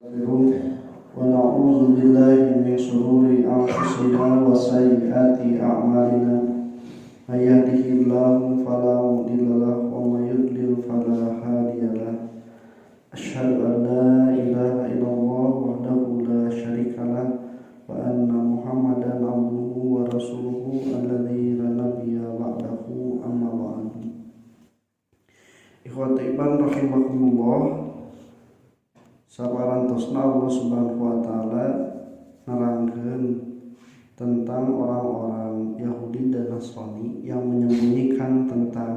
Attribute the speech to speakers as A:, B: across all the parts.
A: ونعوذ بالله من شرور أنفسنا وسيئات أعمالنا من يهده الله فلا مضل له ومن يضلل فلا هادي له أشهد أن لا إله إلا الله وحده لا شريك له وأن محمدا عبده ورسوله الذي لا نبي بعده أما بعد. Ikhwati iman rahimakumullah, sabarantosna Allah Subhanahu wa taala nerangkeun tentang orang-orang Yahudi dan Nasrani yang menyembunyikan tentang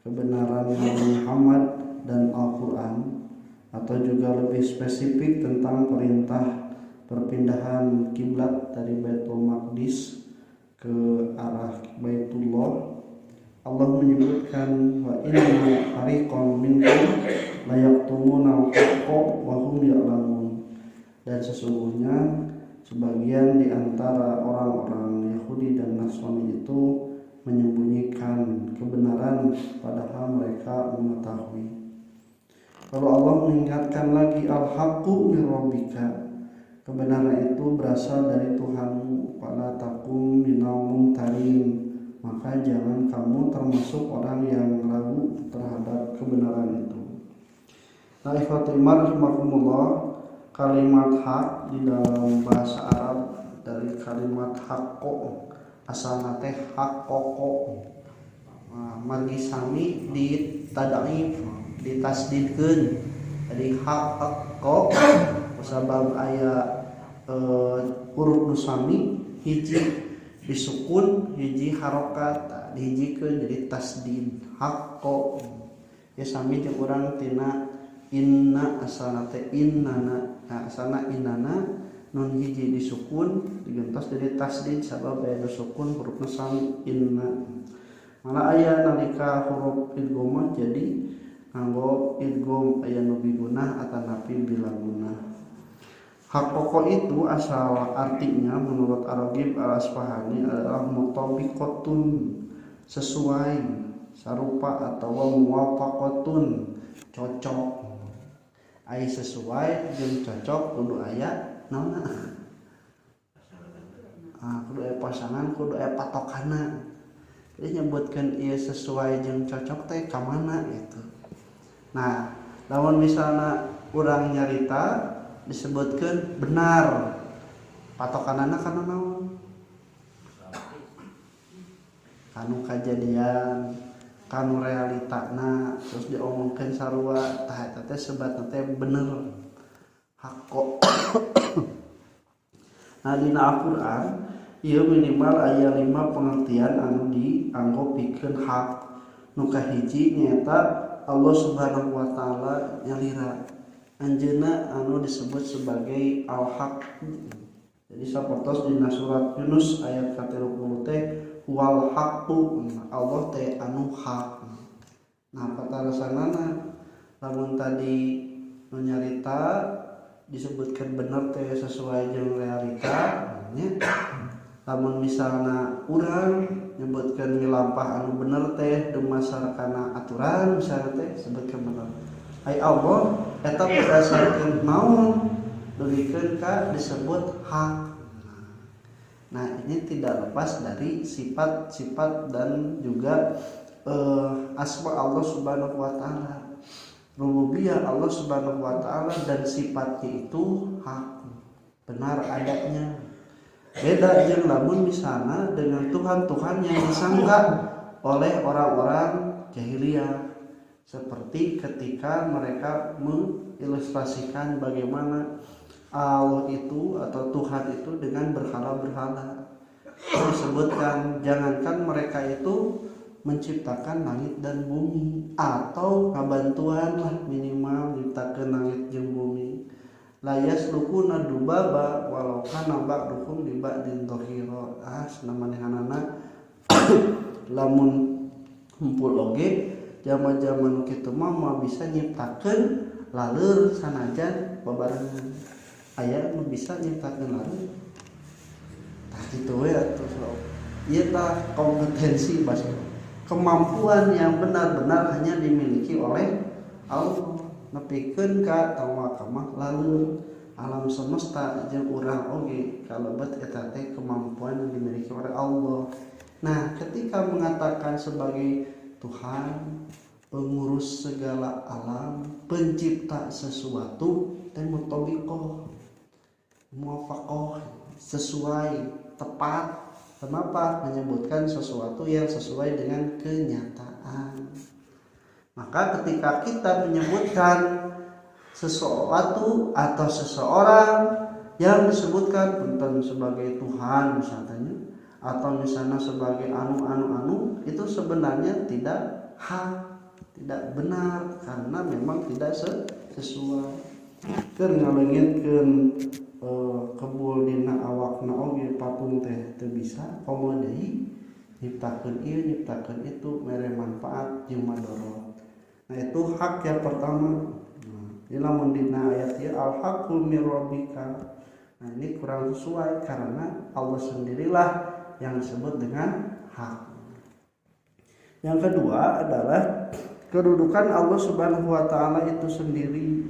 A: kebenaran Nabi Muhammad dan Al-Qur'an, atau juga lebih spesifik tentang perintah perpindahan kiblat dari Baitul Maqdis ke arah Baitullah. Allah menyebutkan wa inna fariqan minhum la yaktumuna al-haqqa wa hum ya'lamun, dan sesungguhnya sebagian di antara orang-orang Yahudi dan Nasrani itu menyembunyikan kebenaran padahal mereka mengetahui. Kalau Allah mengingatkan lagi al-haqqu min rabbika, kebenaran itu berasal dari Tuhanmu, fala takum minal mumtarin, maka jangan kamu termasuk orang yang ragu terhadap kebenaran itu. Nah, ikhwatul iman rahimakumullah, kalimat hak di dalam bahasa Arab dari kalimat haqqo, asalna teh haqqo. Margi sami di tad'if, ditasdidkeun. Jadi haqqo sabab aya huruf nu sami hiji disukun hiji harokat dihijikeun jadi tasdid haqqo. Ya sami jeung urang tina inna asalna teh innana, asalna innana nun hiji disukun digentos jadi tasdid sabab aya disukun huruf nu sami inna. Malah aya nalika huruf idgham jadi nganggo idgham aya nu bigunah atanapi bila gunah. Haqqo itu asal artinya menurut Ar-Raghib Al-Asfahani adalah mutabiqatun, sesuai, sarupa, atau muwafaqatun, cocok. Ai sesuai jeung cocok kudu aya naonna? Kudu aya pasangan, kudu aya patokana. Jadi nyebutkeun ieu sesuai jeung cocok teh ka mana gitu. Nah, lamun misalna urang nyarita disebutkan benar, patokanana kana naon? Kanu kajadian, kanu realitana, terus diomongkeun sarua tah eta teh sebatna teh bener, haqqo. Nah, dina Al-Qur'an ieu minimal aya 5 pengertian anu dianggo pikeun hak. Nu kahiji nyaeta Allah Subhanahu wa taala nyalira anjeunna anu disebut sebagai al-haq. Jadi sapertos dina surat Yunus ayat 30 teh wal haqqu, Allah teh anu hak. Nah, patarasanana lamun tadi nu nyarita disebutkan bener teh sesuai jeung realita nya. Lamun misalna urang nyebutkeun milampah anu bener teh dumasarkana aturan misalna teh sebutkeun bener. Ai Allah eta berdasarkeun naon dugikeun ka disebut hak. Nah, ini tidak lepas dari sifat-sifat dan juga asma Allah Subhanahu wa taala. Rububiyah Allah Subhanahu wa taala dan sifatnya itu hak, benar adanya. Beda jeung lamun misalna dengan Tuhan-Tuhan yang disangka oleh orang-orang jahiliyah. Seperti ketika mereka mengilustrasikan bagaimana Allah itu atau Tuhan itu dengan berhala-berhala. Disebutkan jangankan mereka itu menciptakan langit dan bumi, atau kabantuan lah minimal menciptakan langit jeung bumi. La yaslukuna dubaba walau kana ba'duhum li ba'din dhahira. Sanamanehana lamun humpul oge zaman-zaman kitu mah bisa nyiptakeun laleur sanajan babarengan. Aya nu bisa nyiptakeun laleur. Tah kitu we atuh. Ieu tah kompetensi bahasa. Kemampuan yang benar-benar hanya dimiliki oleh Allah. nepikeun ka tawakamah laleur alam semesta jeung urang oge kalebet eta teh kemampuan yang dimiliki oleh Allah. Nah, ketika mengatakan sebagai Tuhan, pengurus segala alam, pencipta sesuatu, dan mutabiqoh, muwafaqoh, sesuai, tepat. Kenapa? Menyebutkan sesuatu yang sesuai dengan kenyataan. Maka ketika kita menyebutkan sesuatu atau seseorang yang disebutkan punten sebagai Tuhan misalnya, atau misalnya sebagai anu itu sebenarnya tidak hak, tidak benar karena memang tidak sesuai. Keur ngaleungitkeun kebul dina awakna oge patung teh teu bisa komo deui nyiptakeun ieu nyiptakeun itu mere manfaat jeung madorot. Nah, itu hak yang pertama. Lamun dina ayat ieu al-haqqu mir rabbika. Nah, ini kurang sesuai karena Allah sendirilah yang disebut dengan hak. Yang kedua adalah kedudukan Allah Subhanahu wa taala itu sendiri.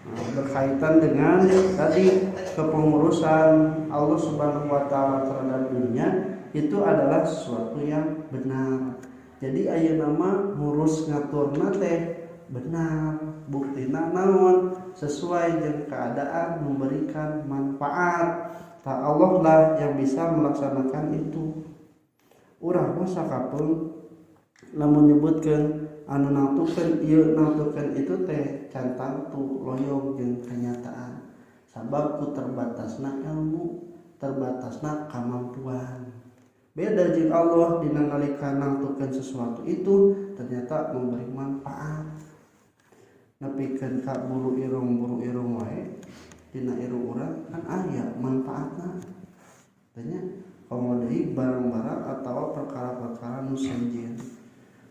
A: Nah, berkaitan dengan tadi kepengurusan Allah Subhanahu wa taala terhadap dunia itu adalah sesuatu yang benar. Jadi ayeuna mah ngurus ngaturna teh benar, buktina naon sesuai dengan keadaan memberikan manfaat. Tak Allah lah yang bisa melaksanakan itu. Urang mah sakapeung lamun nyebutkeun anu nangtukeun ieu nangtukeun itu teh can tantu loyong jeung kenyataan. Sabab ku terbatasna ilmu, terbatasna kemampuan. Beda jeung Allah dina nalika nangtukeun sesuatu itu ternyata memberi manfaat. Nepikeun ka buru irung wae dina irung urang kan aya manfaatna. Tanya komo deui barang-barang atawa perkara-perkara nu senjieun.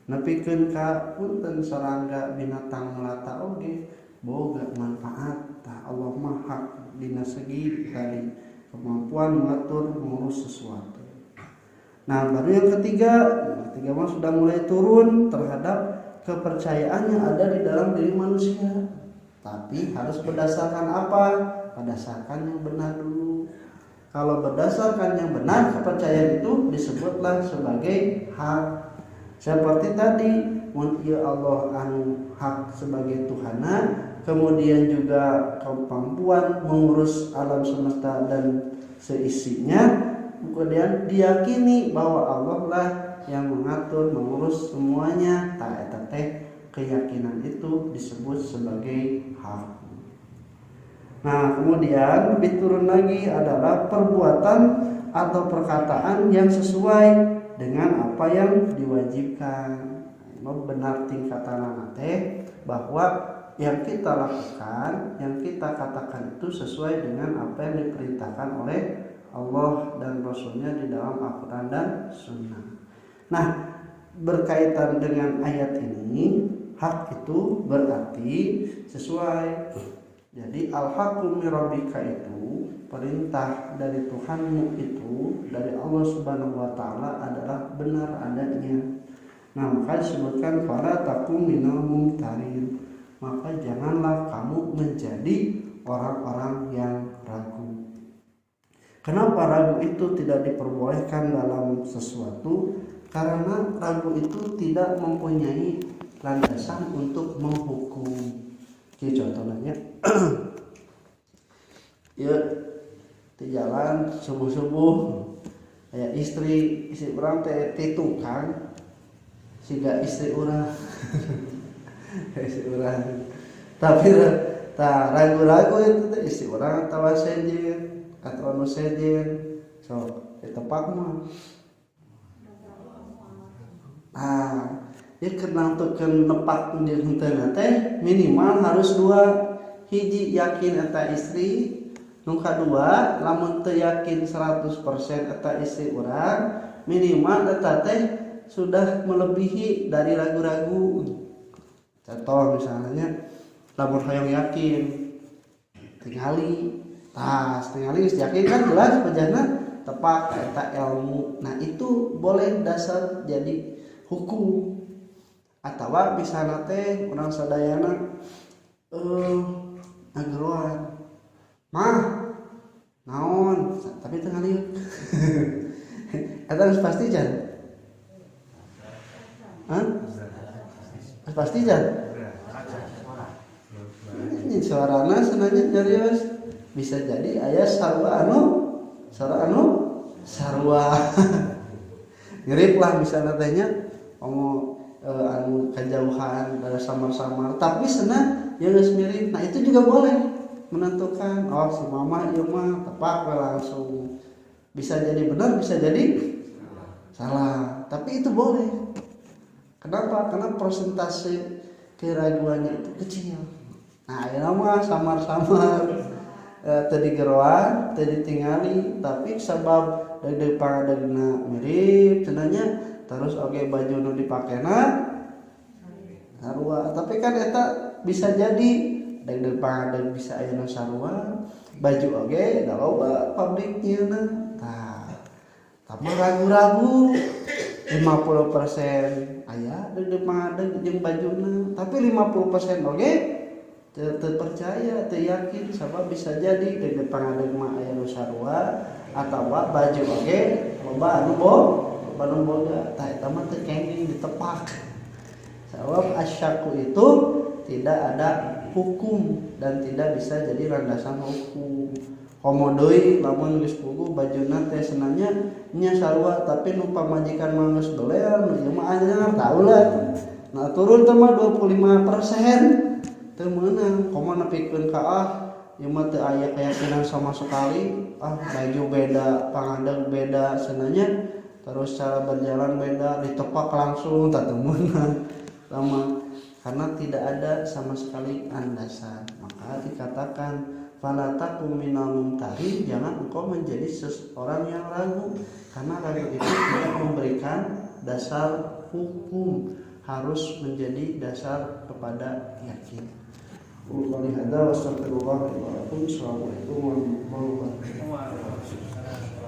A: Nepikeun ka punten sarangga binatang melata oge boga manfaat. Tah Allah mah hak dina segi tadi kemampuan mengatur mengurus sesuatu. Nah, baru yang ketiga mah sudah mulai turun terhadap kepercayaan yang ada di dalam diri manusia. Tapi harus berdasarkan apa? Berdasarkan yang benar dulu. Kalau berdasarkan yang benar, kepercayaan itu disebutlah sebagai hak. Seperti tadi, ya Allah anu hak sebagai Tuhana, kemudian juga kemampuan mengurus alam semesta dan seisinya, kemudian diyakini bahwa Allah lah yang mengatur, mengurus semuanya. Tak eta teh keyakinan itu disebut sebagai hak. Nah, kemudian lebih turun lagi adalah perbuatan atau perkataan yang sesuai dengan apa yang diwajibkan. Benar tingkatan teh bahwa yang kita lakukan, yang kita katakan itu sesuai dengan apa yang diperintahkan oleh Allah dan Rasulnya di dalam Al-Quran dan Sunnah. Nah, berkaitan dengan ayat ini, hak itu berarti sesuai. Jadi al-haqqu mir rabbika itu perintah dari Tuhanmu itu dari Allah Subhanahu wa taala adalah benar adanya. Nah, maka disebutkan fala takum minal mumtarin. Maka janganlah kamu menjadi orang-orang yang ragu. Kenapa ragu itu tidak diperbolehkan dalam sesuatu? Karena ragu itu tidak mempunyai landasan untuk menghukum. Oke, contohnya ya di jalan subuh-subuh ya istri orang teh tukang siga istri orang istri orang tapi tak ragu-ragu itu teh istri orang tawa sejen atau anu sejen so tepak mah ya kenang tukeun nepak di henteu teh minimal harus 2. Hiji yakin eta istri, nu kadua lamun teu yakin 100% eta istri urang, minimal eta teh sudah melebihi dari ragu-ragu. Contoh misalnya lamun hoyong yakin tingali geus yakin kan jelas pejana tepak eta ilmu. Nah, itu boleh dasar jadi hukum. Atawa misalna teh urang sadayana ngageluan mah naon tapi teu ngaliuk eta geus pasti jan pasti jan ini suarana sebenarnya serius bisa jadi aya sarua sarua mirip lah misalnya tanya anu kejauhan ada samar-samar tapi senang yang geus mirip. Nah itu juga boleh menentukan oh si mama ieu mah tepak langsung bisa jadi benar bisa jadi salah tapi itu boleh. Kenapa? Karena persentase keraguannya itu kecil. Nah ayeuna mah samar-samar tadi geroan tadi tingali tapi sabab dari pangadegna mirip cenanya terus oke baju nu dipakena sarua tapi kan eta bisa jadi dari pangadeg bisa aya nu sarua baju oge da loba pabriknya tah tapi ragu-ragu 50% aya dari pangadeg jeung bajuna tapi 50% oge terpercaya, teryakin sabab bisa jadi dari pangadeg mah aya nu sarua atawa baju oge loba anu boga tah eta mah teu kenging ditepak. Sabab asyaku itu tidak ada hukum dan tidak bisa jadi landasan hukum. Komodeui lamun geus puguh bajuna teh senangnya nya sarua tapi nu pamajikan mah geus belear nu ieu mah anyar tahu lah. Nah turun teh mah 25%. Teu meunang komo nepikeun ka ieu mah teu aya keyakinan sama sekali baju beda pangadeg beda senanya terus cara berjalan beda ditepak langsung tak temeunang lama karena tidak ada sama sekali landasan maka dikatakan fala takum minal mumtarin jangan engkau menjadi seseorang yang ragu karena ragu itu tidak memberikan dasar hukum harus menjadi dasar kepada yakin. Qul hadza wa astaghfirullah wa atubu ilaih. Assalamualaikum warahmatullahi wabarakatuh.